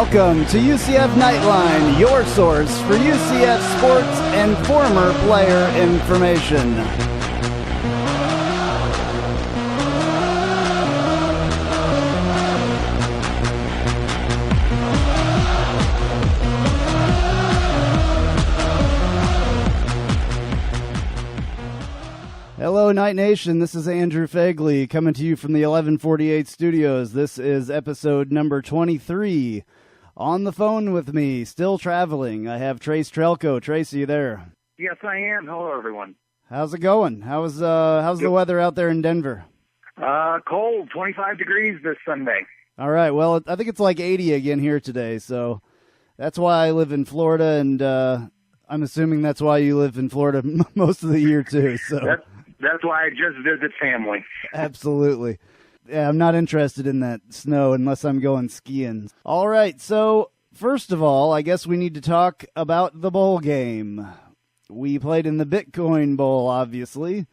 Welcome to UCF Knightline, your source for UCF sports and former player information. Hello, Night Nation. This is Andrew Phegley coming to you from the 1148 studios. This is episode number 23. On the phone with me, still traveling, I have Trylko. Trace, are you there? Yes, I am. Hello, everyone. How's it going? How's the weather out there in Denver? Cold, 25 degrees this Sunday. All right. Well, I think it's like 80 again here today, so that's why I live in Florida, and I'm assuming that's why you live in Florida most of the year too. So that's why I just visit family. Absolutely. Yeah, I'm not interested in that snow unless I'm going skiing. All right, so first of all, I guess we need to talk about the bowl game. We played in the Bitcoin Bowl, obviously,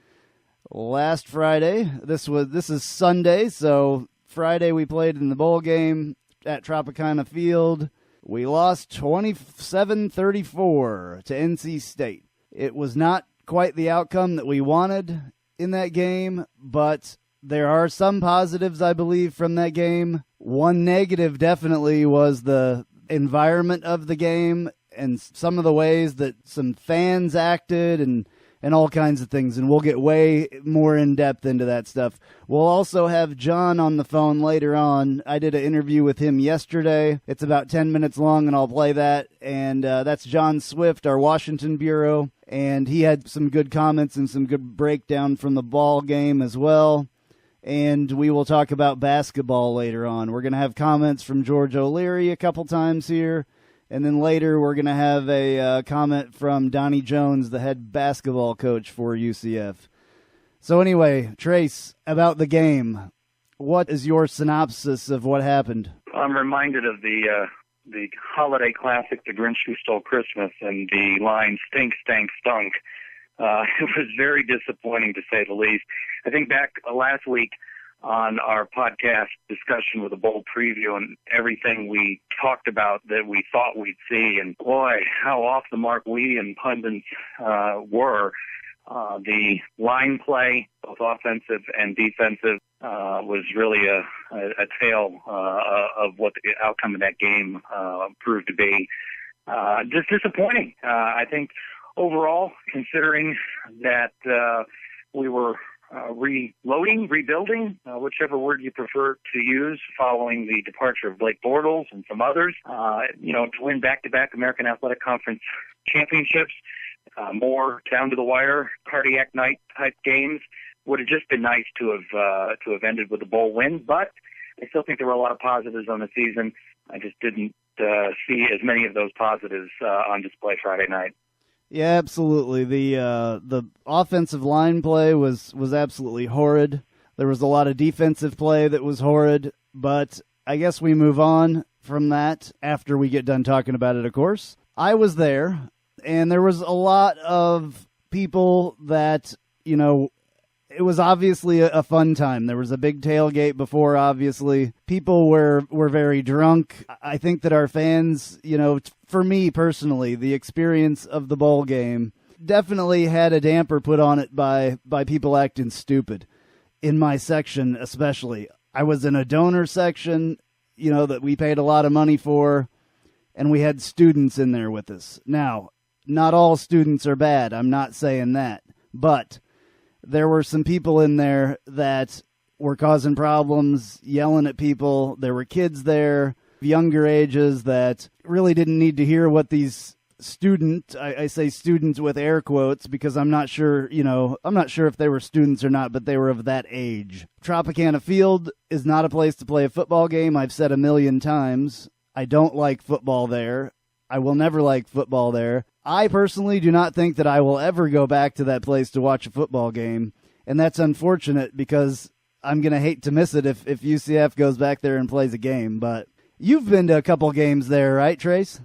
last Friday. This is Sunday, so Friday we played in the bowl game at Tropicana Field. We lost 27-34 to NC State. It was not quite the outcome that we wanted in that game, but there are some positives, I believe, from that game. One negative definitely was the environment of the game and some of the ways that some fans acted and all kinds of things, and we'll get way more in-depth into that stuff. We'll also have John on the phone later on. I did an interview with him yesterday. It's about 10 minutes long, and I'll play that. And that's John Swift, our Washington bureau, and he had some good comments and some good breakdown from the ball game as well. And we will talk about basketball later on. We're going to have comments from George O'Leary a couple times here. And then later we're going to have a comment from Donnie Jones, the head basketball coach for UCF. So anyway, Trace, about the game, what is your synopsis of what happened? I'm reminded of the holiday classic, The Grinch Who Stole Christmas, and the line, stink, stank, stunk. It was very disappointing, to say the least. I think back last week on our podcast discussion with a bowl preview and everything we talked about that we thought we'd see, and boy, how off the mark we and pundits were. The line play, both offensive and defensive, was really a tale of what the outcome of that game proved to be. Just disappointing. I think overall, considering that we were rebuilding, whichever word you prefer to use, following the departure of Blake Bortles and some others, to win back-to-back American Athletic Conference championships, more down-to-the-wire, cardiac night type games, would have just been nice to have ended with a bowl win. But I still think there were a lot of positives on the season. I just didn't see as many of those positives on display Friday night. Yeah, absolutely. The offensive line play was absolutely horrid. There was a lot of defensive play that was horrid, but I guess we move on from that after we get done talking about it, of course. I was there, and there was a lot of people that, it was obviously a fun time. There was a big tailgate before, obviously. People were very drunk. I think that our fans, for me personally, the experience of the bowl game definitely had a damper put on it by people acting stupid. In my section especially. I was in a donor section, that we paid a lot of money for, and we had students in there with us. Now, not all students are bad. I'm not saying that. But there were some people in there that were causing problems, yelling at people. There were kids there, younger ages, that really didn't need to hear what these I say students with air quotes because I'm not sure if they were students or not, but they were of that age. Tropicana Field is not a place to play a football game. I've said a million times. I don't like football there. I will never like football there. I personally do not think that I will ever go back to that place to watch a football game, and that's unfortunate because I'm going to hate to miss it if UCF goes back there and plays a game. But you've been to a couple games there, right, Trace?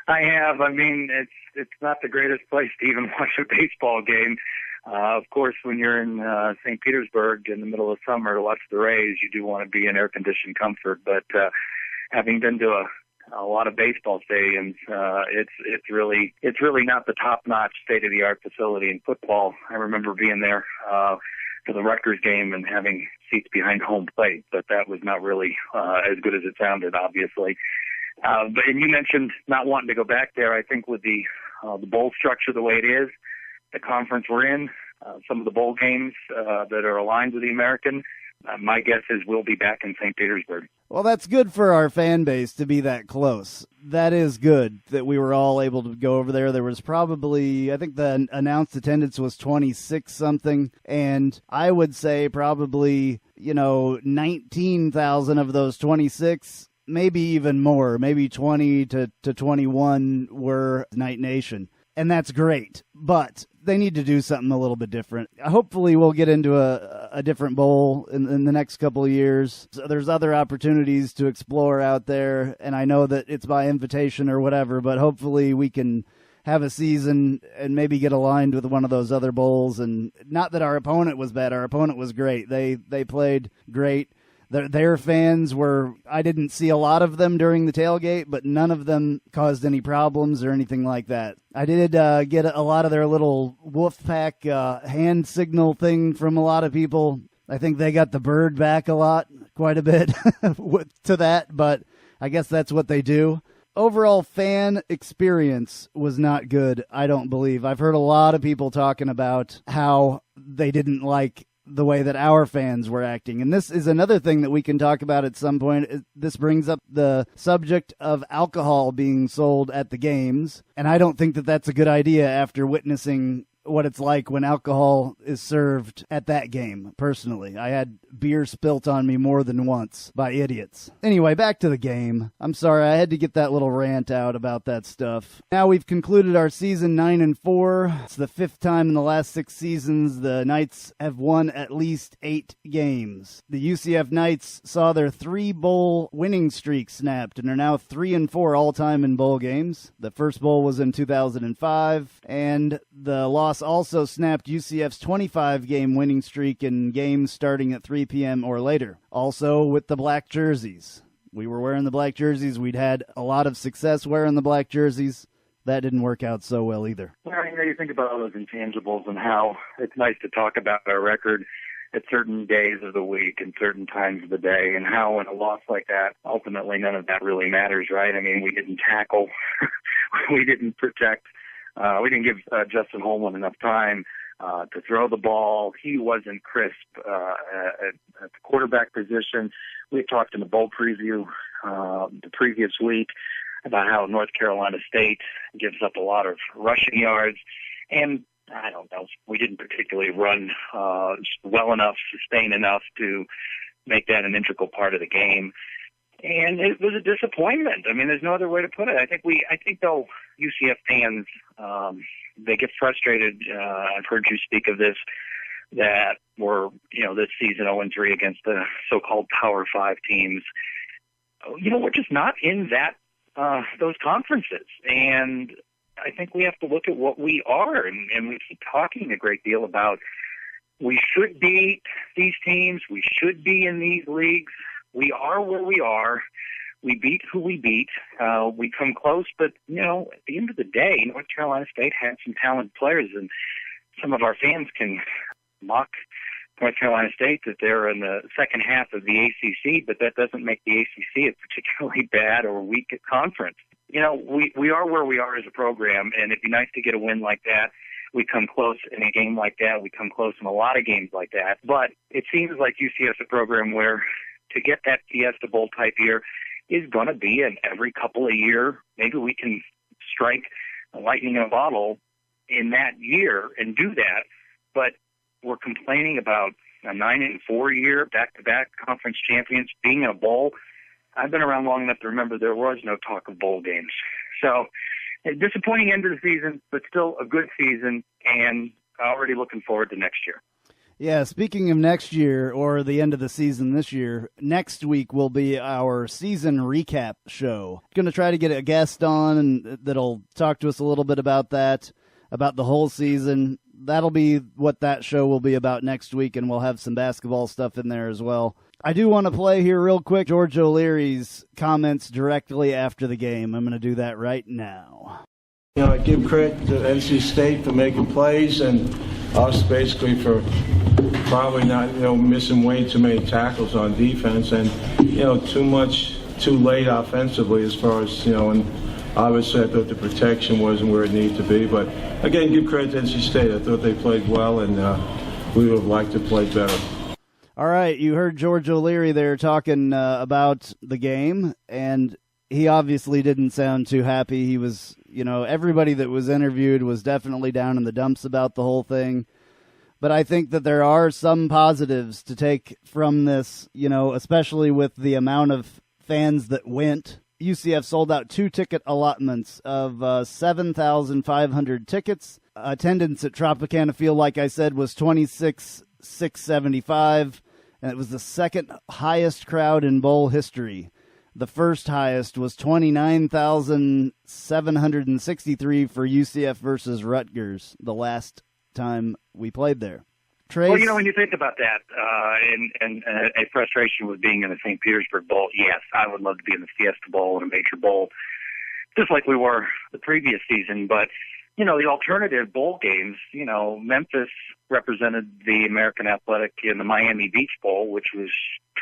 I have. I mean, it's not the greatest place to even watch a baseball game. Of course, when you're in St. Petersburg in the middle of summer to watch the Rays, you do want to be in air-conditioned comfort. But having been to a lot of baseball stadiums. It's really not the top-notch, state-of-the-art facility in football. I remember being there for the Rutgers game and having seats behind home plate, but that was not really as good as it sounded, obviously. And you mentioned not wanting to go back there. I think with the bowl structure the way it is, the conference we're in, some of the bowl games that are aligned with the American, my guess is we'll be back in St. Petersburg. Well, that's good for our fan base to be that close. That is good that we were all able to go over there. There was probably, I think the announced attendance was 26-something, and I would say probably, 19,000 of those 26, maybe even more, maybe 20 to 21 were Knight Nation. And that's great, but they need to do something a little bit different. Hopefully we'll get into a different bowl in the next couple of years. So there's other opportunities to explore out there, and I know that it's by invitation or whatever, but hopefully we can have a season and maybe get aligned with one of those other bowls. And not that our opponent was bad. Our opponent was great. They played great. Their fans were, I didn't see a lot of them during the tailgate, but none of them caused any problems or anything like that. I did get a lot of their little wolf pack hand signal thing from a lot of people. I think they got the bird back quite a bit to that, but I guess that's what they do. Overall fan experience was not good, I don't believe. I've heard a lot of people talking about how they didn't like the way that our fans were acting. And this is another thing that we can talk about at some point. This brings up the subject of alcohol being sold at the games. And I don't think that that's a good idea after witnessing what it's like when alcohol is served at that game, personally. I had beer spilt on me more than once by idiots. Anyway, back to the game. I'm sorry, I had to get that little rant out about that stuff. Now we've concluded our season 9-4. It's the 5th time in the last 6 seasons the Knights have won at least 8 games. The UCF Knights saw their 3 bowl winning streak snapped and are now 3-4 all-time in bowl games. The first bowl was in 2005, and the loss also snapped UCF's 25-game winning streak in games starting at 3 p.m. or later. Also with the black jerseys. We were wearing the black jerseys. We'd had a lot of success wearing the black jerseys. That didn't work out so well either. Well, you think about all those intangibles and how it's nice to talk about our record at certain days of the week and certain times of the day, and how in a loss like that, ultimately none of that really matters, right? I mean, we didn't tackle. We didn't protect. We didn't give Justin Holman enough time to throw the ball. He wasn't crisp at the quarterback position. We had talked in the bowl preview the previous week about how North Carolina State gives up a lot of rushing yards. And I don't know, we didn't particularly run well enough, sustain enough to make that an integral part of the game. And it was a disappointment. I mean, there's no other way to put it. I think though, UCF fans, they get frustrated. I've heard you speak of this, that we're, this season 0-3 against the so-called Power 5 teams. We're just not in those conferences. And I think we have to look at what we are. And we keep talking a great deal about we should beat these teams. We should be in these leagues. We are where we are. We beat who we beat. We come close, but, at the end of the day, North Carolina State had some talented players, and some of our fans can mock North Carolina State that they're in the second half of the ACC, but that doesn't make the ACC a particularly bad or weak conference. We are where we are as a program, and it'd be nice to get a win like that. We come close in a game like that. We come close in a lot of games like that. But it seems like UCF's a program where to get that Fiesta Bowl type year is going to be an every couple of year. Maybe we can strike a lightning in a bottle in that year and do that. But we're complaining about a 9-4 year, back-to-back conference champions being in a bowl. I've been around long enough to remember there was no talk of bowl games. So a disappointing end of the season, but still a good season, and already looking forward to next year. Yeah, speaking of next year, or the end of the season this year, next week will be our season recap show. Going to try to get a guest on and that'll talk to us a little bit about that, about the whole season. That'll be what that show will be about next week, and we'll have some basketball stuff in there as well. I do want to play here real quick George O'Leary's comments directly after the game. I'm going to do that right now. I give credit to NC State for making plays and us basically for probably not, missing way too many tackles on defense and, too late offensively as far as, and obviously I thought the protection wasn't where it needed to be. But, again, give credit to NC State. I thought they played well and we would have liked to play better. All right, you heard George O'Leary there talking about the game, and he obviously didn't sound too happy. He was, everybody that was interviewed was definitely down in the dumps about the whole thing. But I think that there are some positives to take from this, especially with the amount of fans that went. UCF sold out 2 ticket allotments of 7,500 tickets. Attendance at Tropicana Field, like I said, was 26,675, and it was the second highest crowd in bowl history. The first highest was 29,763 for UCF versus Rutgers the last time we played there. Trace? Well, when you think about that, and a frustration with being in the St. Petersburg Bowl, yes, I would love to be in the Fiesta Bowl and a major bowl, just like we were the previous season. But, the alternative bowl games, Memphis represented the American Athletic in the Miami Beach Bowl, which was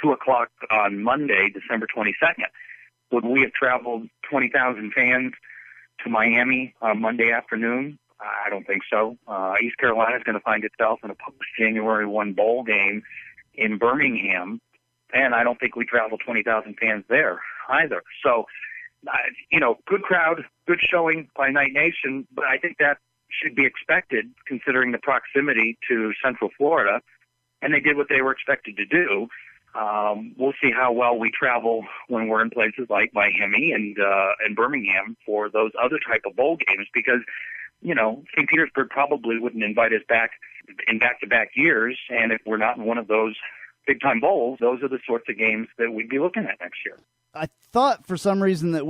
2 o'clock on Monday, December 22nd. Would we have traveled 20,000 fans to Miami on Monday afternoon? I don't think so. East Carolina is going to find itself in a post-January 1 bowl game in Birmingham, and I don't think we traveled 20,000 fans there either. So, good crowd, good showing by Night Nation, but I think that should be expected considering the proximity to Central Florida, and they did what they were expected to do. We'll see how well we travel when we're in places like Miami and Birmingham for those other type of bowl games because, St. Petersburg probably wouldn't invite us back in back-to-back years, and if we're not in one of those big-time bowls, those are the sorts of games that we'd be looking at next year. I thought for some reason that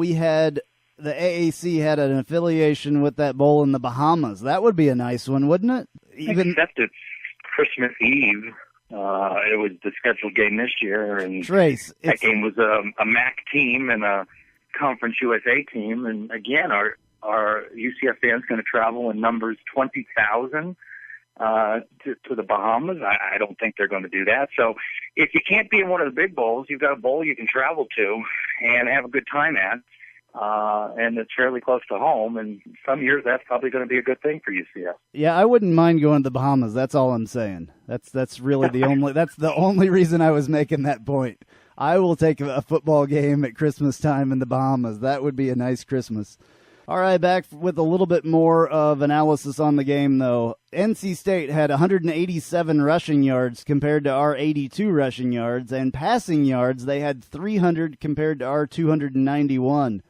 the AAC had an affiliation with that bowl in the Bahamas. That would be a nice one, wouldn't it? Except it's Christmas Eve. It was the scheduled game this year, and Trace, that game was a MAC team and a Conference USA team. And again, our UCF fans going to travel in numbers 20,000 to the Bahamas. I don't think they're going to do that. So if you can't be in one of the big bowls, you've got a bowl you can travel to and have a good time at. And it's fairly close to home, and some years that's probably going to be a good thing for UCF. Yeah, I wouldn't mind going to the Bahamas. That's all I'm saying. That's really that's the only reason I was making that point. I will take a football game at Christmas time in the Bahamas. That would be a nice Christmas. All right, back with a little bit more of analysis on the game, though. NC State had 187 rushing yards compared to our 82 rushing yards, and passing yards, they had 300 compared to our 291.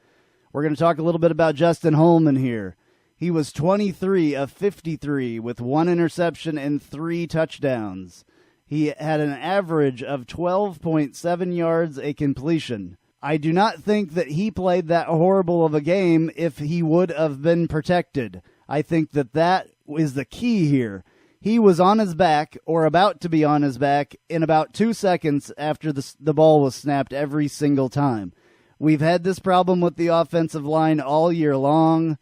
We're going to talk a little bit about Justin Holman here. He was 23 of 53 with 1 interception and 3 touchdowns. He had an average of 12.7 yards a completion. I do not think that he played that horrible of a game if he would have been protected. I think that is the key here. He was on his back, or about to be on his back, in about 2 seconds after the ball was snapped every single time. We've had this problem with the offensive line all year long.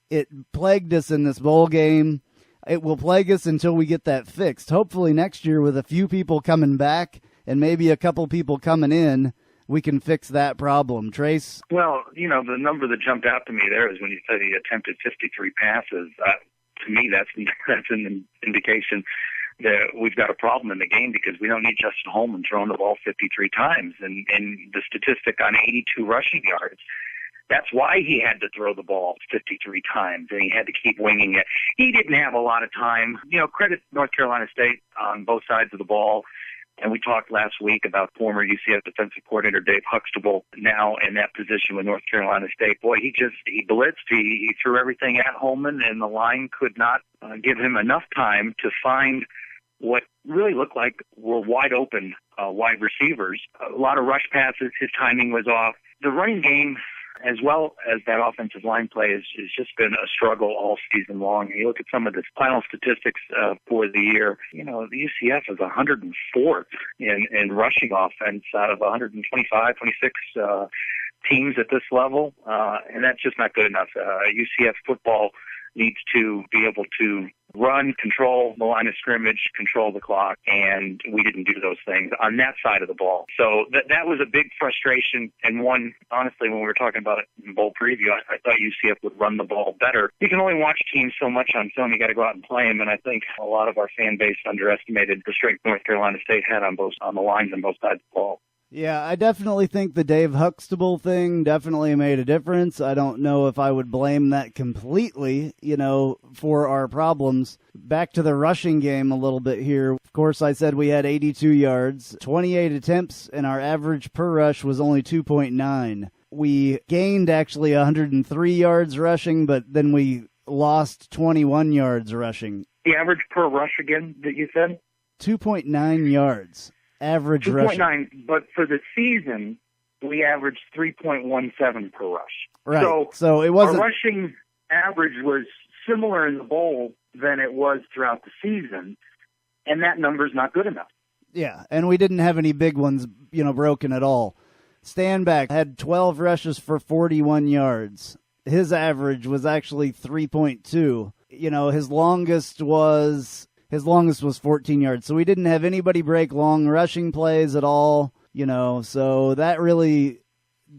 It plagued us in this bowl game. It will plague us until we get that fixed. Hopefully next year with a few people coming back and maybe a couple people coming in, we can fix that problem. Trace? Well, the number that jumped out to me there is when you said he attempted 53 passes. To me, that's an indication that we've got a problem in the game because we don't need Justin Holman throwing the ball 53 times. And the statistic on 82 rushing yards, that's why he had to throw the ball 53 times, and he had to keep winging it. He didn't have a lot of time. Credit North Carolina State on both sides of the ball. And we talked last week about former UCF defensive coordinator Dave Huxtable now in that position with North Carolina State. Boy, he blitzed. He threw everything at Holman, and the line could not give him enough time to find what really looked like were wide open wide receivers. A lot of rush passes. His timing was off. The running game, as well as that offensive line play has just been a struggle all season long. You look at some of the final statistics for the year, the UCF is 104th in rushing offense out of 125, 26 teams at this level, and that's just not good enough. UCF football needs to be able to run, control the line of scrimmage, control the clock, and we didn't do those things on that side of the ball. So that was a big frustration, and one, honestly, when we were talking about it in bowl preview, I thought UCF would run the ball better. You can only watch teams so much on film. You got to go out and play them, and I think a lot of our fan base underestimated the strength North Carolina State had on the lines on both sides of the ball. Yeah, I definitely think the Dave Huxtable thing definitely made a difference. I don't know if I would blame that completely, for our problems. Back to the rushing game a little bit here. Of course, I said we had 82 yards, 28 attempts, and our average per rush was only 2.9. We gained actually 103 yards rushing, but then we lost 21 yards rushing. The average per rush again that you said? 2.9 yards. Average 2.9, but for the season, we averaged 3.17 per rush. Right. So it wasn't. Our rushing average was similar in the bowl than it was throughout the season, and that number's not good enough. Yeah, and we didn't have any big ones, broken at all. Standback had 12 rushes for 41 yards. His average was actually 3.2. His longest was 14 yards. So we didn't have anybody break long rushing plays at all, so that really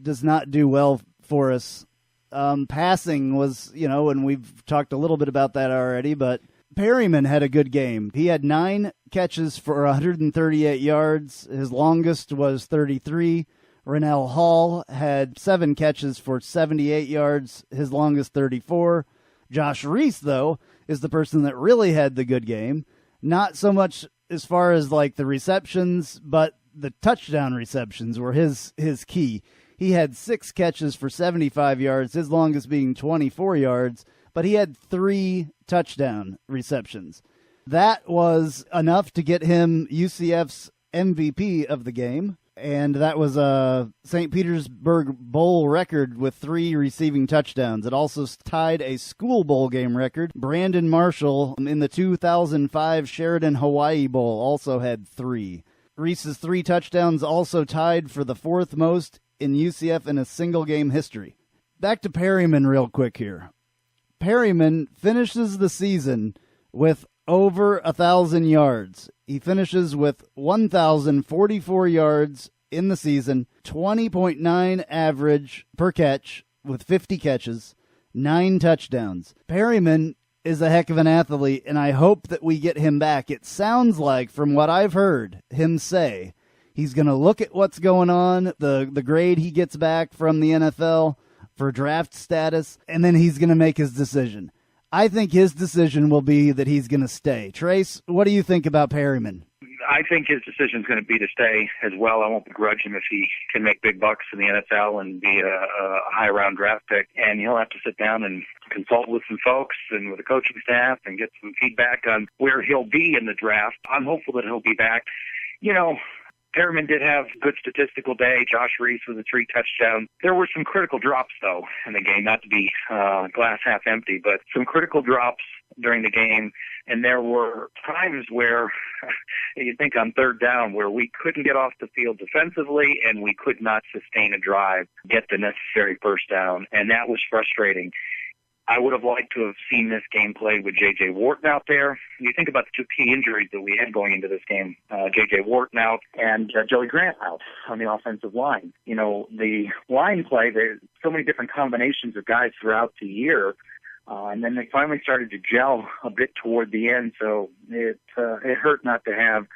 does not do well for us. Passing was, and we've talked a little bit about that already, but Perryman had a good game. He had 9 catches for 138 yards. His longest was 33. Rennell Hall had 7 catches for 78 yards. His longest 34. Josh Reese, though, is the person that really had the good game. Not so much as far as like the receptions, but the touchdown receptions were his key. He had 6 catches for 75 yards, his longest being 24 yards, but he had 3 touchdown receptions. That was enough to get him UCF's MVP of the game. And that was a St. Petersburg Bowl record with 3 receiving touchdowns. It also tied a school bowl game record. Brandon Marshall in the 2005 Sheridan Hawaii Bowl also had 3. Reese's 3 touchdowns also tied for the 4th most in UCF in a single game history. Back to Perryman real quick here. Perryman finishes the season with over 1,000 yards. He finishes with 1,044 yards in the season, 20.9 average per catch with 50 catches, 9 touchdowns. Perryman is a heck of an athlete, and I hope that we get him back. It sounds like, from what I've heard him say, he's going to look at what's going on, the grade he gets back from the NFL for draft status, and then he's going to make his decision. I think his decision will be that he's going to stay. Trace, what do you think about Perryman? I think his decision is going to be to stay as well. I won't begrudge him if he can make big bucks in the NFL and be a high-round draft pick. And he'll have to sit down and consult with some folks and with the coaching staff and get some feedback on where he'll be in the draft. I'm hopeful that he'll be back. Perryman did have a good statistical day. Josh Reese with a 3 touchdowns. There were some critical drops, though, in the game. Not to be glass half empty, but some critical drops during the game. And there were times where, you think on 3rd down, where we couldn't get off the field defensively and we could not sustain a drive, get the necessary first down. And that was frustrating. I would have liked to have seen this game played with J.J. Wharton out there. You think about the 2 key injuries that we had going into this game, J.J. Wharton out and Joey Grant out on the offensive line. The line play, there's so many different combinations of guys throughout the year, and then they finally started to gel a bit toward the end, so it hurt not to have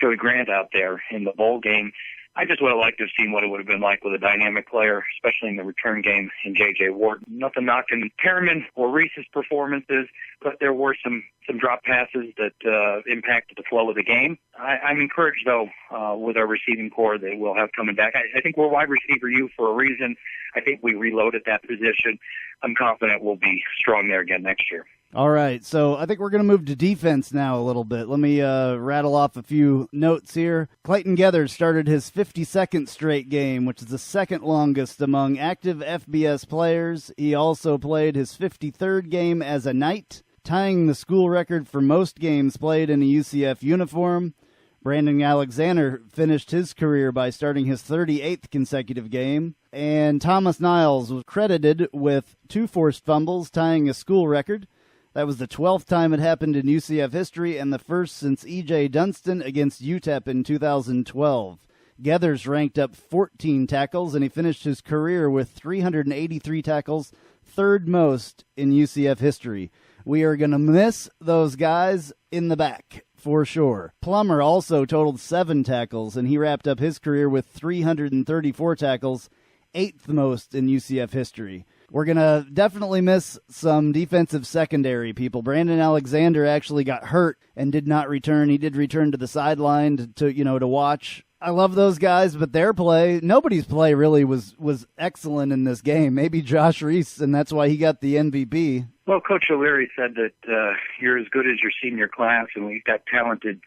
Joey Grant out there in the bowl game. I just would have liked to have seen what it would have been like with a dynamic player, especially in the return game in J.J. Ward. Nothing knocking Perryman or Reese's performances, but there were some drop passes that impacted the flow of the game. I'm encouraged, though, with our receiving core that we'll have coming back. I think we're wide receiver U for a reason. I think we reloaded that position. I'm confident we'll be strong there again next year. All right, so I think we're going to move to defense now a little bit. Let me rattle off a few notes here. Clayton Geathers started his 52nd straight game, which is the second longest among active FBS players. He also played his 53rd game as a Knight, tying the school record for most games played in a UCF uniform. Brandon Alexander finished his career by starting his 38th consecutive game. And Thomas Niles was credited with 2 forced fumbles, tying a school record. That was the 12th time it happened in UCF history and the first since E.J. Dunston against UTEP in 2012. Geathers ranked up 14 tackles, and he finished his career with 383 tackles, third most in UCF history. We are going to miss those guys in the back, for sure. Plummer also totaled 7 tackles, and he wrapped up his career with 334 tackles, 8th most in UCF history. We're going to definitely miss some defensive secondary people. Brandon Alexander actually got hurt and did not return. He did return to the sideline to watch. I love those guys, but their play, nobody's play really was excellent in this game. Maybe Josh Reese, and that's why he got the MVP. Well, Coach O'Leary said that you're as good as your senior class, and we've got talented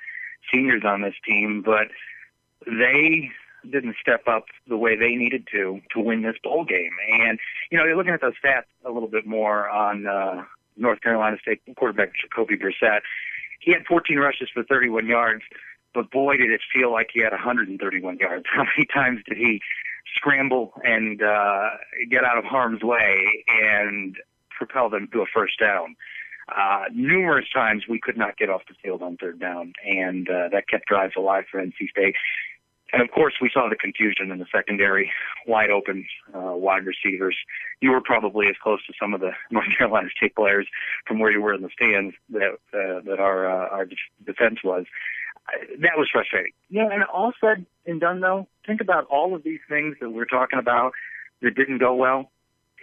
seniors on this team, but they didn't step up the way they needed to win this bowl game. And, you're looking at those stats a little bit more on North Carolina State quarterback Jacoby Brissett. He had 14 rushes for 31 yards, but boy, did it feel like he had 131 yards. How many times did he scramble and get out of harm's way and propel them to a first down? Numerous times we could not get off the field on third down, and that kept drives alive for NC State. And, of course, we saw the confusion in the secondary, wide open wide receivers. You were probably as close to some of the North Carolina State players from where you were in the stands that our defense was. That was frustrating. And all said and done, though, think about all of these things that we're talking about that didn't go well,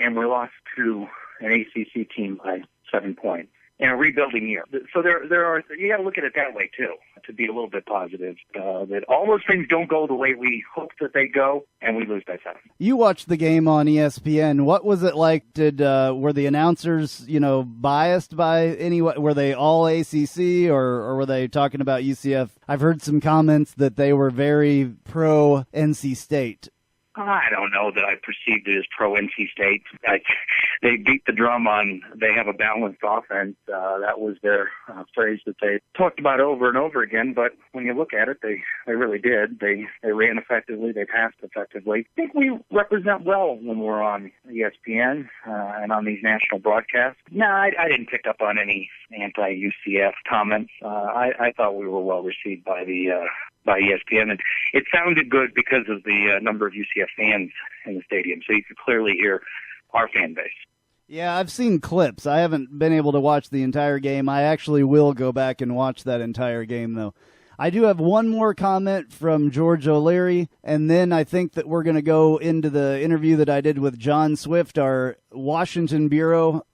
and we lost to an ACC team by 7 points in a rebuilding year. So there are, you got to look at it that way too, to be a little bit positive. That all those things don't go the way we hope that they go, and we lose by 7. You watched the game on ESPN. What was it like? Were the announcers, biased by any? Were they all ACC, or were they talking about UCF? I've heard some comments that they were very pro NC State. I don't know that I perceived it as pro NC State. They beat the drum on they have a balanced offense. That was their phrase that they talked about over and over again. But when you look at it, they really did. They ran effectively. They passed effectively. I think we represent well when we're on ESPN and on these national broadcasts. No, I didn't pick up on any anti-UCF comments. I thought we were well received by ESPN, and it sounded good because of the number of UCF fans in the stadium, so you could clearly hear our fan base. Yeah, I've seen clips. I haven't been able to watch the entire game. I actually will go back and watch that entire game, though. I do have one more comment from George O'Leary, and then I think that we're going to go into the interview that I did with John Swift, our Washington bureau.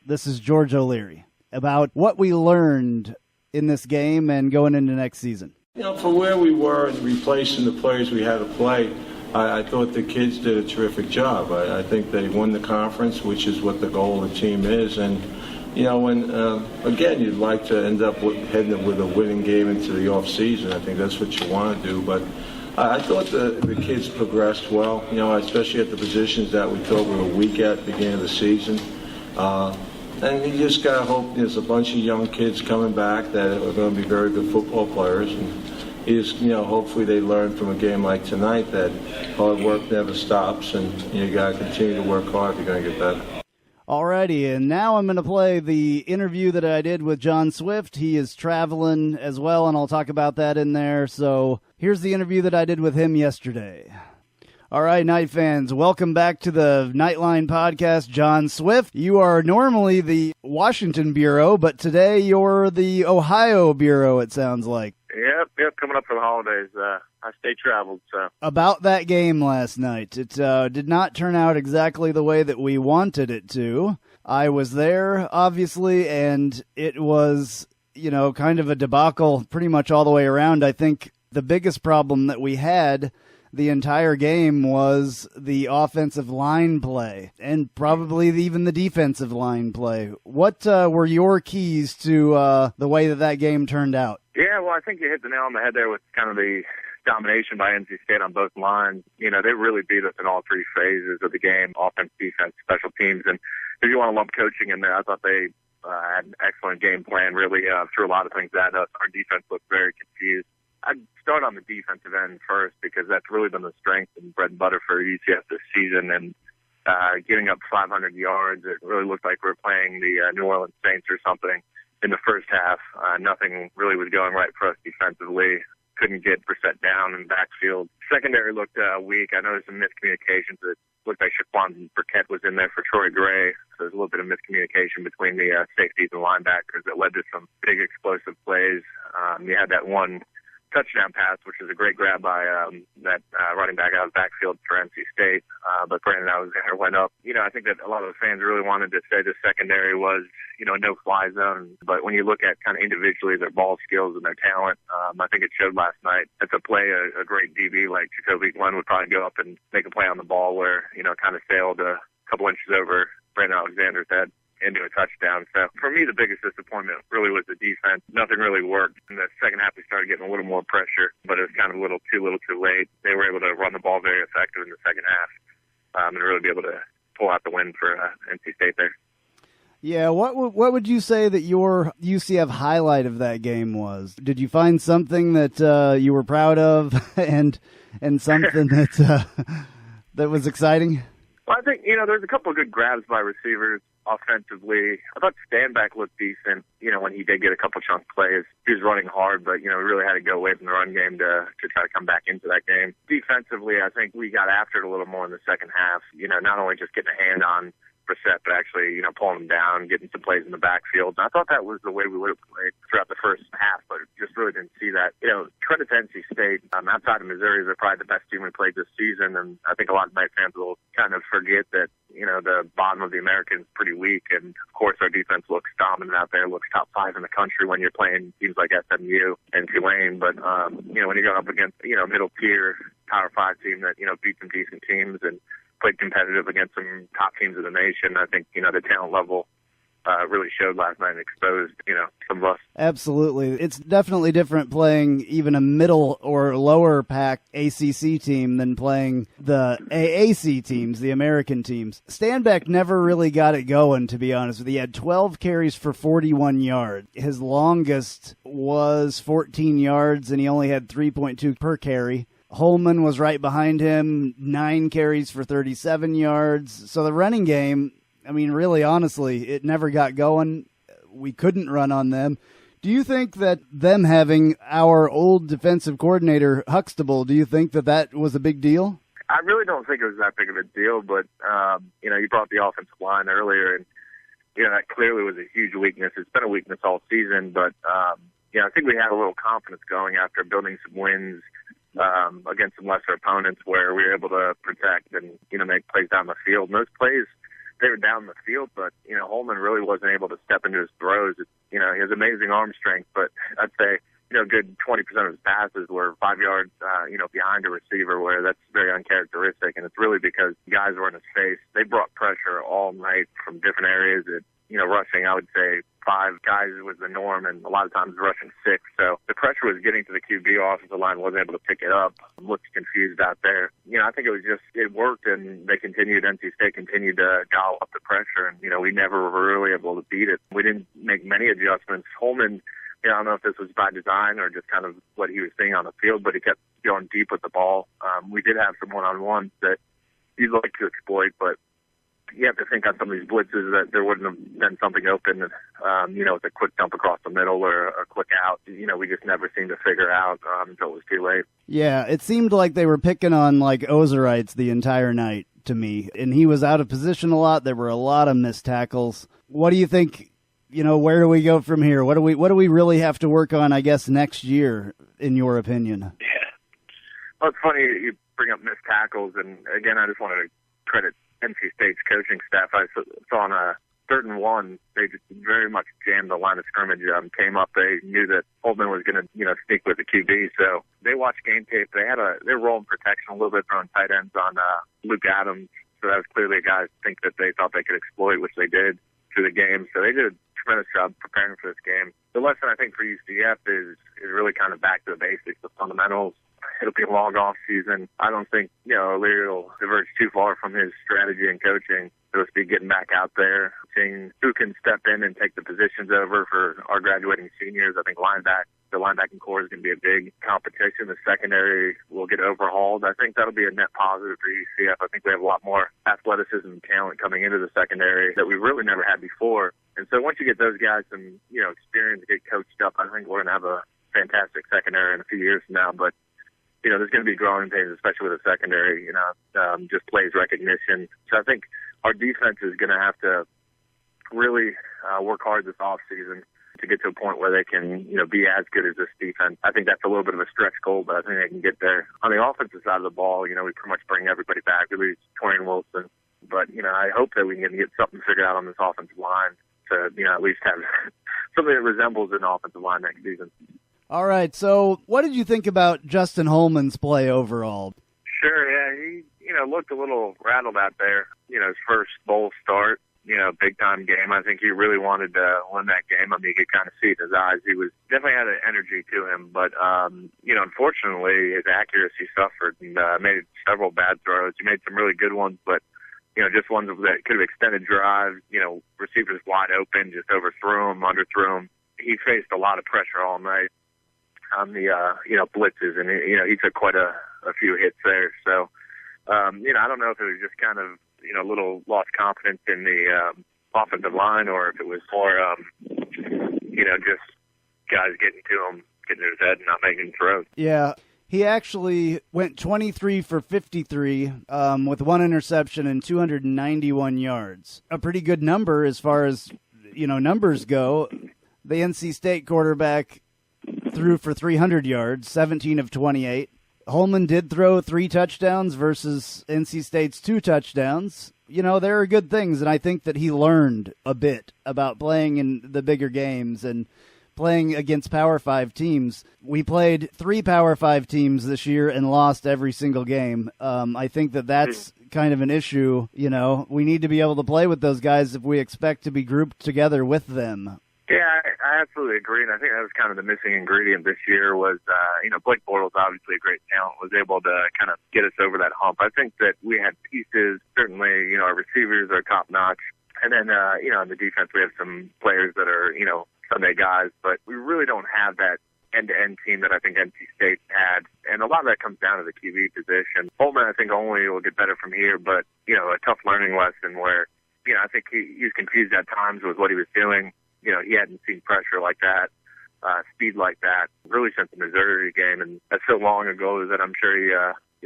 This is George O'Leary about what we learned in this game and going into next season. For where we were and replacing the players we had to play, I thought the kids did a terrific job. I think they won the conference, which is what the goal of the team is. And, again, you'd like to end up heading with a winning game into the off season. I think that's what you want to do. But I thought the kids progressed well, especially at the positions that we thought we were weak at the beginning of the season. And you just got to hope there's a bunch of young kids coming back that are going to be very good football players. And hopefully they learn from a game like tonight that hard work never stops, and you got to continue to work hard if you're going to get better. Alrighty, and now I'm going to play the interview that I did with John Swift. He is traveling as well, and I'll talk about that in there. So here's the interview that I did with him yesterday. All right, Knight fans, welcome back to the Knightline Podcast. John Swift, you are normally the Washington Bureau, but today you're the Ohio Bureau, it sounds like. Yep, coming up for the holidays. I stay traveled, so. About that game last night, it did not turn out exactly the way that we wanted it to. I was there, obviously, and it was, kind of a debacle pretty much all the way around. I think the biggest problem that we had the entire game was the offensive line play and probably even the defensive line play. What were your keys to the way that game turned out? Yeah, well, I think you hit the nail on the head there with kind of the domination by NC State on both lines. They really beat us in all three phases of the game: offense, defense, special teams. And if you want to lump coaching in there, I thought they had an excellent game plan, really threw a lot of things at us. Our defense looked very confused. I'd start on the defensive end first because that's really been the strength and bread and butter for UCF this season. And getting up 500 yards, it really looked like we were playing the New Orleans Saints or something in the first half. Nothing really was going right for us defensively. Couldn't get Brissett down in the backfield. Secondary looked weak. I noticed some miscommunications. It looked like Shaquan Burkett was in there for Troy Gray. So there's a little bit of miscommunication between the safeties and linebackers that led to some big explosive plays. You had that one touchdown pass, which was a great grab by that running back out of the backfield for NC State. But Brandon Alexander went up. I think that a lot of the fans really wanted to say the secondary was, a no-fly zone. But when you look at kind of individually their ball skills and their talent, I think it showed last night. It's a play, a great DB like Jacoby Glenn would probably go up and make a play on the ball where, kind of sailed a couple inches over Brandon Alexander's head into a touchdown. So for me, the biggest disappointment really was the defense. Nothing really worked. In the second half, we started getting a little more pressure, but it was kind of a little too late. They were able to run the ball very effective in the second half and really be able to pull out the win for NC State there. Yeah, what would you say that your UCF highlight of that game was? Did you find something that you were proud of and something that that was exciting? Well, I think, there's a couple of good grabs by receivers offensively. I thought Stanback looked decent, when he did get a couple chunk plays. He was running hard, but, really had to go away from the run game to try to come back into that game. Defensively, I think we got after it a little more in the second half, not only just getting a hand on Brissett, but actually, pulling him down, getting some plays in the backfield. And I thought that was the way we would have played throughout the first half, but just really didn't see that. Credit to NC State. Outside of Missouri, they're probably the best team we played this season, and I think a lot of Knight fans will kind of forget that, the bottom of the American is pretty weak, and of course our defense looks dominant out there, looks top 5 in the country when you're playing teams like SMU and Tulane, but, when you're going up against, middle tier Power 5 team that, beat some decent teams and played competitive against some top teams in the nation, I think, the talent level really showed last night and exposed, some of us. Absolutely. It's definitely different playing even a middle or lower pack ACC team than playing the AAC teams, the American teams. Stanback never really got it going, to be honest with you. He had 12 carries for 41 yards. His longest was 14 yards, and he only had 3.2 per carry. Holman was right behind him, 9 carries for 37 yards. So the running game, really, honestly, it never got going. We couldn't run on them. Do you think that them having our old defensive coordinator, Huxtable, do you think that was a big deal? I really don't think it was that big of a deal, but, you brought the offensive line earlier, and, that clearly was a huge weakness. It's been a weakness all season, but, I think we had a little confidence going after building some wins against some lesser opponents where we were able to protect and, make plays down the field. And those plays, they were down the field, but, Holman really wasn't able to step into his throws. He has amazing arm strength, but I'd say, good 20% of his passes were 5 yards, behind a receiver, where that's very uncharacteristic. And it's really because guys were in his face. They brought pressure all night from different areas. Rushing, I would say 5 guys was the norm, and a lot of times rushing 6. So the pressure was getting to the QB. Offensive line wasn't able to pick it up. Looked confused out there. I think it worked, and NC State continued to dial up the pressure, and, we never were really able to beat it. We didn't make many adjustments. Holman, I don't know if this was by design or just kind of what he was seeing on the field, but he kept going deep with the ball. We did have some one-on-ones that he'd like to exploit, but you have to think on some of these blitzes that there wouldn't have been something open, with a quick dump across the middle or a quick out. We just never seemed to figure out until it was too late. Yeah, it seemed like they were picking on like Ozerites the entire night to me, and he was out of position a lot. There were a lot of missed tackles. What do you think? Where do we go from here? What do we really have to work on, I guess, next year, in your opinion? Yeah. Well, it's funny you bring up missed tackles, and again, I just wanted to credit NC State's coaching staff. I saw on certain one, they just very much jammed the line of scrimmage. Came up, they knew that Holtman was going to, sneak with the QB. So they watched game tape. They're rolling protection a little bit, throwing tight ends on Luke Adams. So that was clearly a guy I think that they thought they could exploit, which they did through the game. So they did a tremendous job preparing for this game. The lesson I think for UCF is really kind of back to the basics, the fundamentals. It'll be a long off season. I don't think, O'Leary will diverge too far from his strategy and coaching. It'll be getting back out there, seeing who can step in and take the positions over for our graduating seniors. I think the linebacking core is going to be a big competition. The secondary will get overhauled. I think that'll be a net positive for UCF. I think we have a lot more athleticism and talent coming into the secondary that we really never had before. And so once you get those guys some, experience, get coached up, I think we're going to have a fantastic secondary in a few years from now. But there's going to be growing pains, especially with the secondary, just plays recognition. So I think our defense is going to have to really work hard this offseason to get to a point where they can, be as good as this defense. I think that's a little bit of a stretch goal, but I think they can get there. On the offensive side of the ball, we pretty much bring everybody back. We lose Torian Wilson. But, I hope that we can get something figured out on this offensive line to, at least have something that resembles an offensive line next season. All right, so what did you think about Justin Holman's play overall? Sure, yeah, he, looked a little rattled out there. His first bowl start, big-time game. I think he really wanted to win that game. I mean, you could kind of see it in his eyes. He definitely had an energy to him, but, unfortunately, his accuracy suffered and made several bad throws. He made some really good ones, but, just ones that could have extended drives, receivers wide open, just overthrew him, underthrew him. He faced a lot of pressure all night on the, blitzes, and, he took quite a few hits there. So, I don't know if it was just kind of, a little lost confidence in the offensive line or if it was more, just guys getting to him, getting to his head and not making throws. Yeah. He actually went 23 for 53 with one interception and 291 yards. A pretty good number as far as, numbers go. The NC State quarterback threw for 300 yards, 17 of 28. Holman did throw 3 touchdowns versus NC State's 2 touchdowns. There are good things, and I think that he learned a bit about playing in the bigger games and playing against Power 5 teams. We played 3 Power 5 teams this year and lost every single game. I think that that's kind of an issue. We need to be able to play with those guys if we expect to be grouped together with them. Yeah, I absolutely agree, and I think that was kind of the missing ingredient this year was, Blake Bortles, obviously a great talent, was able to kind of get us over that hump. I think that we had pieces, certainly, our receivers are top-notch, and then, on the defense we have some players that are, Sunday guys, but we really don't have that end-to-end team that I think NC State had, and a lot of that comes down to the QB position. Holman, I think, only will get better from here, but, a tough learning lesson where, I think he was confused at times with what he was doing. He hadn't seen pressure like that, speed like that, really since the Missouri game. And that's so long ago that I'm sure he,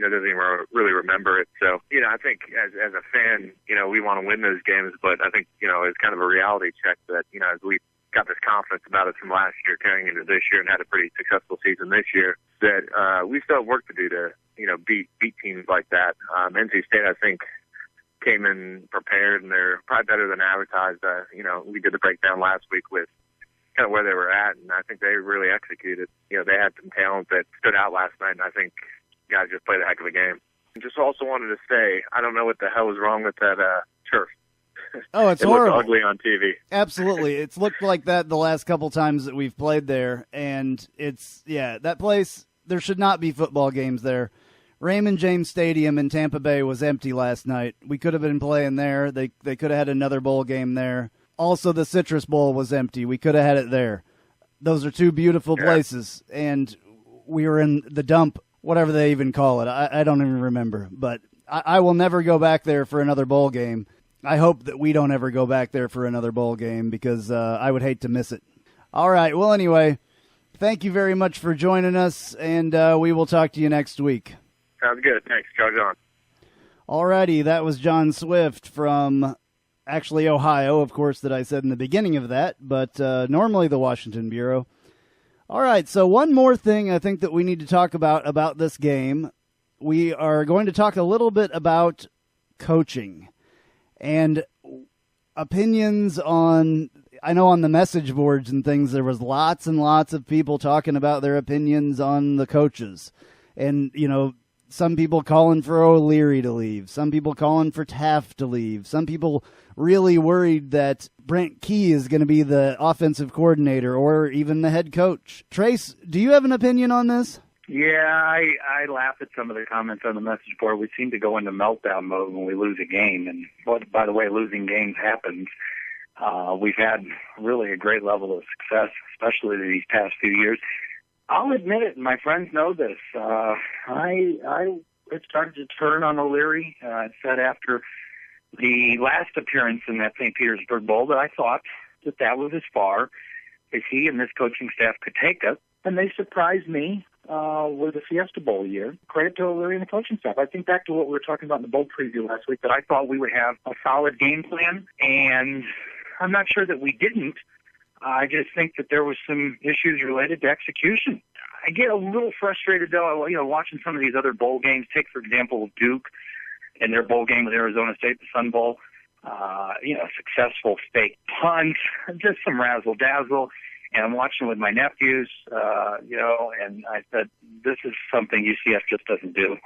doesn't even really remember it. So, I think as a fan, we want to win those games. But I think, it's kind of a reality check that, as we got this confidence about it from last year carrying into this year and had a pretty successful season this year, that we still have work to do to, beat teams like that. NC State, I think, came in prepared, and they're probably better than advertised. We did the breakdown last week with kind of where they were at, and I think they really executed. They had some talent that stood out last night, and I think guys just played a heck of a game. And just also wanted to say, I don't know what the hell was wrong with that turf. Oh, it's it horrible. Looked ugly on TV. Absolutely. It's looked like that the last couple times that we've played there, and that place, there should not be football games there. Raymond James Stadium in Tampa Bay was empty last night. We could have been playing there. They could have had another bowl game there. Also, the Citrus Bowl was empty. We could have had it there. Those are 2 beautiful places, and we were in the dump, whatever they even call it. I don't even remember, but I will never go back there for another bowl game. I hope that we don't ever go back there for another bowl game because I would hate to miss it. All right, well, anyway, thank you very much for joining us, and we will talk to you next week. Sounds good. Thanks. Charge on. All righty, that was John Swift from, actually, Ohio, of course, that I said in the beginning of that, but normally the Washington Bureau. All right, so one more thing I think that we need to talk about this game. We are going to talk a little bit about coaching. And opinions on, I know on the message boards and things, there was lots and lots of people talking about their opinions on the coaches. And, some people calling for O'Leary to leave, some people calling for Taft to leave, some people really worried that Brent Key is going to be the offensive coordinator or even the head coach. Trace, do you have an opinion on this? Yeah, I laugh at some of the comments on the message board. We seem to go into meltdown mode when we lose a game. And, by the way, losing games happens. We've had really a great level of success, especially these past few years. I'll admit it, my friends know this. I started to turn on O'Leary. I said after the last appearance in that St. Petersburg Bowl that I thought that was as far as he and this coaching staff could take us. And they surprised me with the Fiesta Bowl year. Credit to O'Leary and the coaching staff. I think back to what we were talking about in the bowl preview last week, that I thought we would have a solid game plan, and I'm not sure that we didn't. I just think that there was some issues related to execution. I get a little frustrated, though, watching some of these other bowl games. Take, for example, Duke and their bowl game with Arizona State, the Sun Bowl. Successful fake punt, just some razzle-dazzle. And I'm watching with my nephews, and I said, this is something UCF just doesn't do.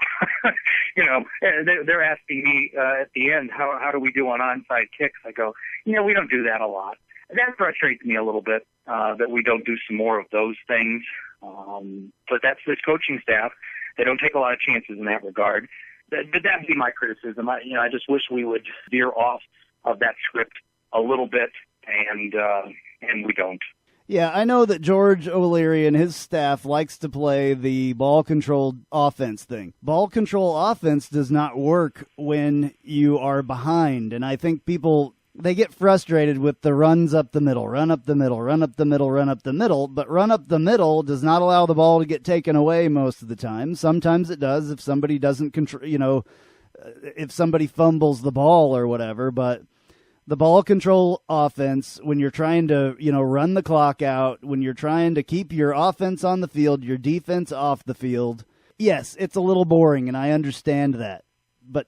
And they're asking me at the end, how do we do on onside kicks? I go, we don't do that a lot. And that frustrates me a little bit, that we don't do some more of those things. But that's this coaching staff. They don't take a lot of chances in that regard. That'd be my criticism. I just wish we would veer off of that script a little bit, and we don't. Yeah, I know that George O'Leary and his staff likes to play the ball-controlled offense thing. Ball control offense does not work when you are behind, and I think people, they get frustrated with the runs up the middle, run up the middle, run up the middle, run up the middle, but run up the middle does not allow the ball to get taken away most of the time. Sometimes it does if somebody doesn't control, if somebody fumbles the ball or whatever, but the ball control offense, when you're trying to, run the clock out, when you're trying to keep your offense on the field, your defense off the field, yes, it's a little boring, and I understand that. But,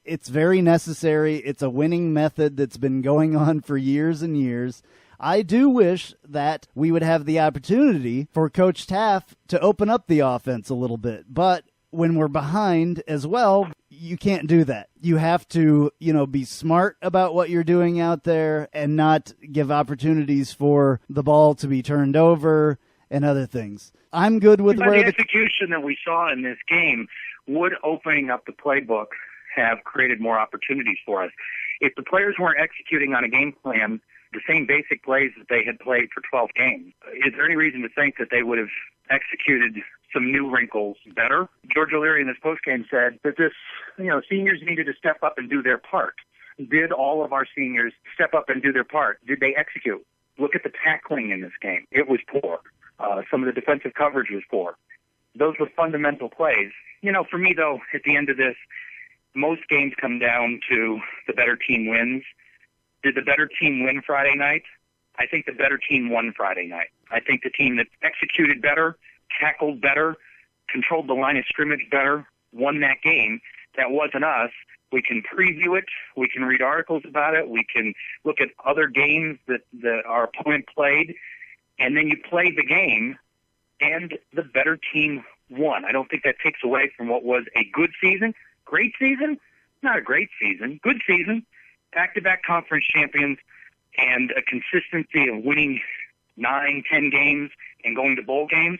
it's very necessary. It's a winning method that's been going on for years and years. I do wish that we would have the opportunity for Coach Taft to open up the offense a little bit. But when we're behind as well, you can't do that. You have to, be smart about what you're doing out there and not give opportunities for the ball to be turned over and other things. I'm good with where the execution that we saw in this game would, opening up the playbook, have created more opportunities for us. If the players weren't executing on a game plan, the same basic plays that they had played for 12 games, is there any reason to think that they would have executed some new wrinkles better? George O'Leary in this postgame said that seniors needed to step up and do their part. Did all of our seniors step up and do their part? Did they execute? Look at the tackling in this game. It was poor. Some of the defensive coverage was poor. Those were fundamental plays. For me, though, at the end of this, most games come down to the better team wins. Did the better team win Friday night? I think the better team won Friday night. I think the team that executed better, tackled better, controlled the line of scrimmage better, won that game. That wasn't us. We can preview it. We can read articles about it. We can look at other games that our opponent played. And then you play the game, and the better team won. I don't think that takes away from what was a good season. Great season? Not a great season. Good season. Back-to-back conference champions, and a consistency of winning 9, 10 games and going to bowl games.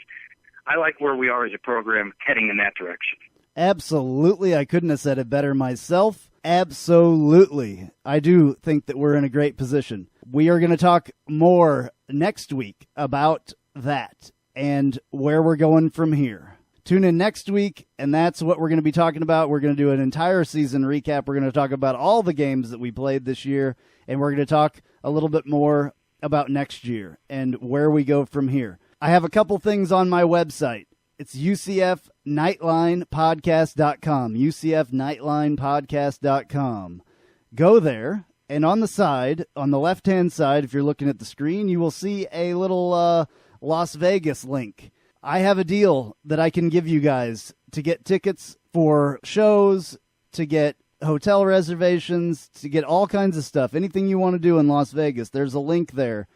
I like where we are as a program heading in that direction. Absolutely. I couldn't have said it better myself. Absolutely. I do think that we're in a great position. We are going to talk more next week about that and where we're going from here. Tune in next week, and that's what we're going to be talking about. We're going to do an entire season recap. We're going to talk about all the games that we played this year, and we're going to talk a little bit more about next year and where we go from here. I have a couple things on my website. It's UCF Knightline Podcast.com, UCF Knightline Podcast.com. Go there, and on the side, on the left-hand side, if you're looking at the screen, you will see a little Las Vegas link. I have a deal that I can give you guys to get tickets for shows, to get hotel reservations, to get all kinds of stuff, anything you want to do in Las Vegas, there's a link there.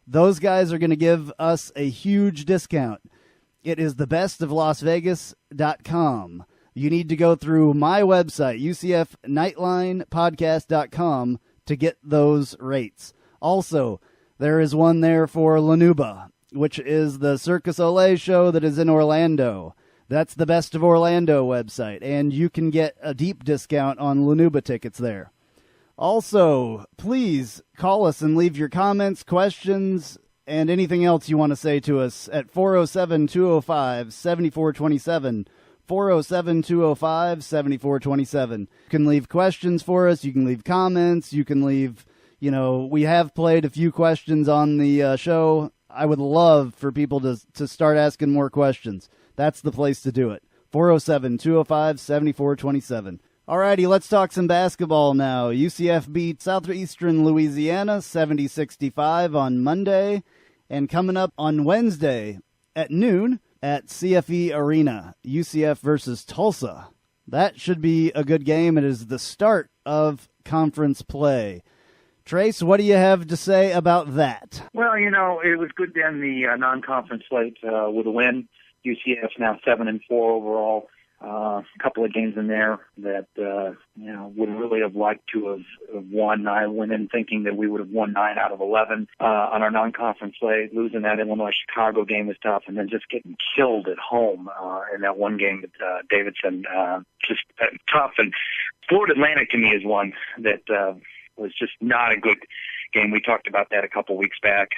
Those guys are going to give us a huge discount. It is thebestoflasvegas.com. You need to go through my website, UCF Knightline Podcast.com, to get those rates. Also, there is one there for Lanuba, which is the Circus Olay show that is in Orlando. That's the Best of Orlando website, and you can get a deep discount on Lanuba tickets there. Also, please call us and leave your comments, questions, and anything else you want to say to us at 407-205-7427, 407-205-7427. You can leave questions for us, you can leave comments, you can leave, we have played a few questions on the show. I would love for people to start asking more questions. That's the place to do it. 407-205-7427. Alrighty, let's talk some basketball now. UCF beat Southeastern Louisiana 70-65 on Monday. And coming up on Wednesday at noon at CFE Arena, UCF versus Tulsa. That should be a good game. It is the start of conference play. Trace, what do you have to say about that? Well, it was good to end the non-conference slate with a win. UCF's now 7-4 overall. A couple of games in there that would really have liked to have won. I went in thinking that we would have won 9 out of 11 on our non-conference slate. Losing that Illinois-Chicago game was tough, and then just getting killed at home in that one game with Davidson, just tough. And Florida Atlantic to me is one that was just not a good game. We talked about that a couple weeks back.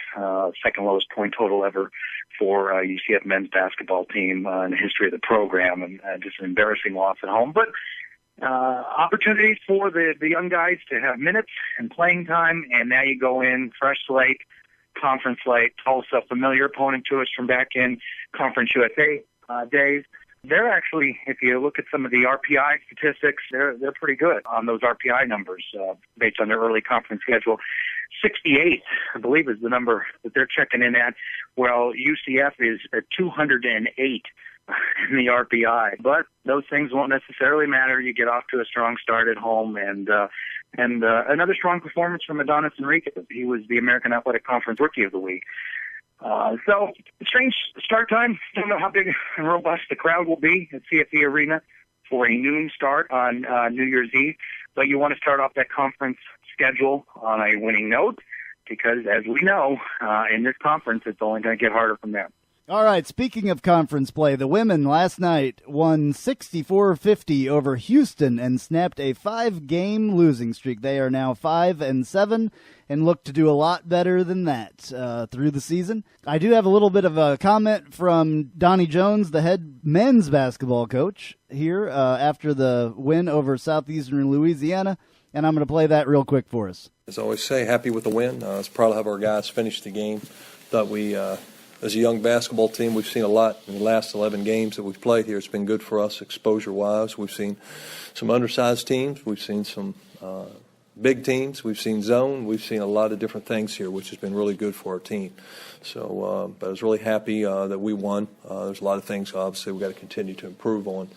Second lowest point total ever for UCF men's basketball team in the history of the program, and just an embarrassing loss at home. But opportunities for the young guys to have minutes and playing time, and now you go in fresh slate, conference slate, Tulsa, familiar opponent to us from back in Conference USA days. They're actually, if you look at some of the RPI statistics, they're pretty good on those RPI numbers based on their early conference schedule. 68, I believe, is the number that they're checking in at. Well, UCF is at 208 in the RPI. But those things won't necessarily matter. You get off to a strong start at home, and another strong performance from Adonis Enriquez. He was the American Athletic Conference Rookie of the Week. So, strange start time. Don't know how big and robust the crowd will be at CFE Arena for a noon start on New Year's Eve. But you want to start off that conference schedule on a winning note because, as we know, in this conference, it's only going to get harder from there. All right, speaking of conference play, the women last night won 64-50 over Houston and snapped a 5-game losing streak. They are now 5-7 and look to do a lot better than that through the season. I do have a little bit of a comment from Donnie Jones, the head men's basketball coach here after the win over Southeastern Louisiana, and I'm going to play that real quick for us. As I always say, happy with the win. I was proud to have our guys finish the game. Thought we... As a young basketball team, we've seen a lot in the last 11 games that we've played here. It's been good for us exposure-wise. We've seen some undersized teams. We've seen some big teams. We've seen zone. We've seen a lot of different things here, which has been really good for our team. So but I was really happy that we won. There's a lot of things, obviously, we've got to continue to improve on.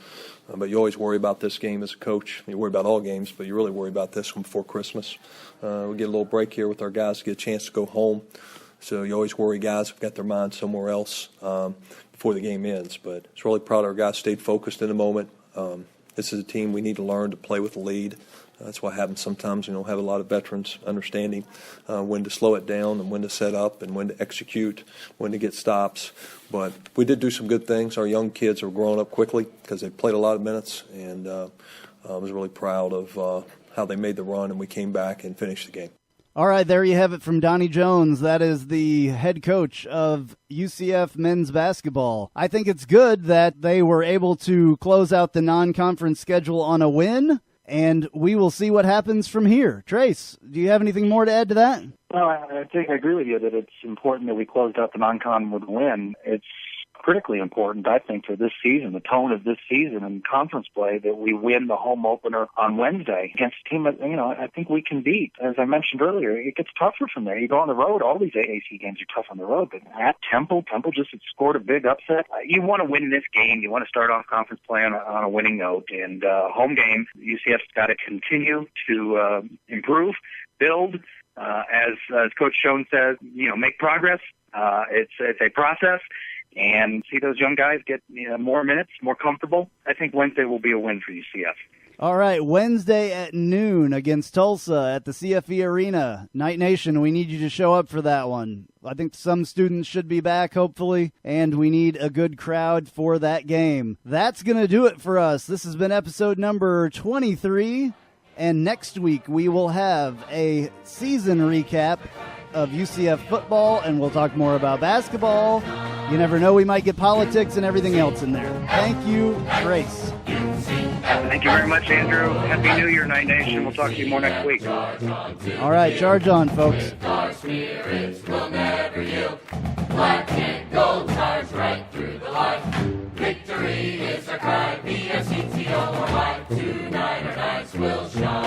But you always worry about this game as a coach. You worry about all games, but you really worry about this one before Christmas. We get a little break here with our guys to get a chance to go home. So you always worry guys have got their minds somewhere else before the game ends. But it's really proud our guys stayed focused in the moment. This is a team we need to learn to play with the lead. That's what happens sometimes. Have a lot of veterans understanding when to slow it down and when to set up and when to execute, when to get stops. But we did do some good things. Our young kids are growing up quickly because they played a lot of minutes. And I was really proud of how they made the run and we came back and finished the game. All right, there you have it from Donnie Jones. That is the head coach of UCF men's basketball. I think it's good that they were able to close out the non-conference schedule on a win, and we will see what happens from here. Trace, do you have anything more to add to that? Well, I think I agree with you that it's important that we closed out the non-con with a win. It's critically important, I think, for this season, the tone of this season and conference play, that we win the home opener on Wednesday against a team that, I think we can beat. As I mentioned earlier, it gets tougher from there. You go on the road, all these AAC games are tough on the road, but at Temple just had scored a big upset. You want to win this game. You want to start off conference play on a winning note, and home game, UCF's got to continue to improve, build, as Coach Schoen says, make progress. It's a process, and see those young guys get more minutes, more comfortable. I think Wednesday will be a win for UCF. All right, Wednesday at noon against Tulsa at the CFE Arena. Night Nation, we need you to show up for that one. I think some students should be back, hopefully, and we need a good crowd for that game. That's going to do it for us. This has been episode number 23, and next week we will have a season recap of UCF football, and we'll talk more about basketball. You never know, we might get politics and everything else in there. Thank you, Grace. Thank you very much, Andrew. Happy New Year, Night Nation. We'll talk to you more next week. All right, charge on, folks. Our spirits will never yield. Black and gold charge right through the light. Victory is our cry. B-S-E-T-O-R-Y. Tonight our nights will shine.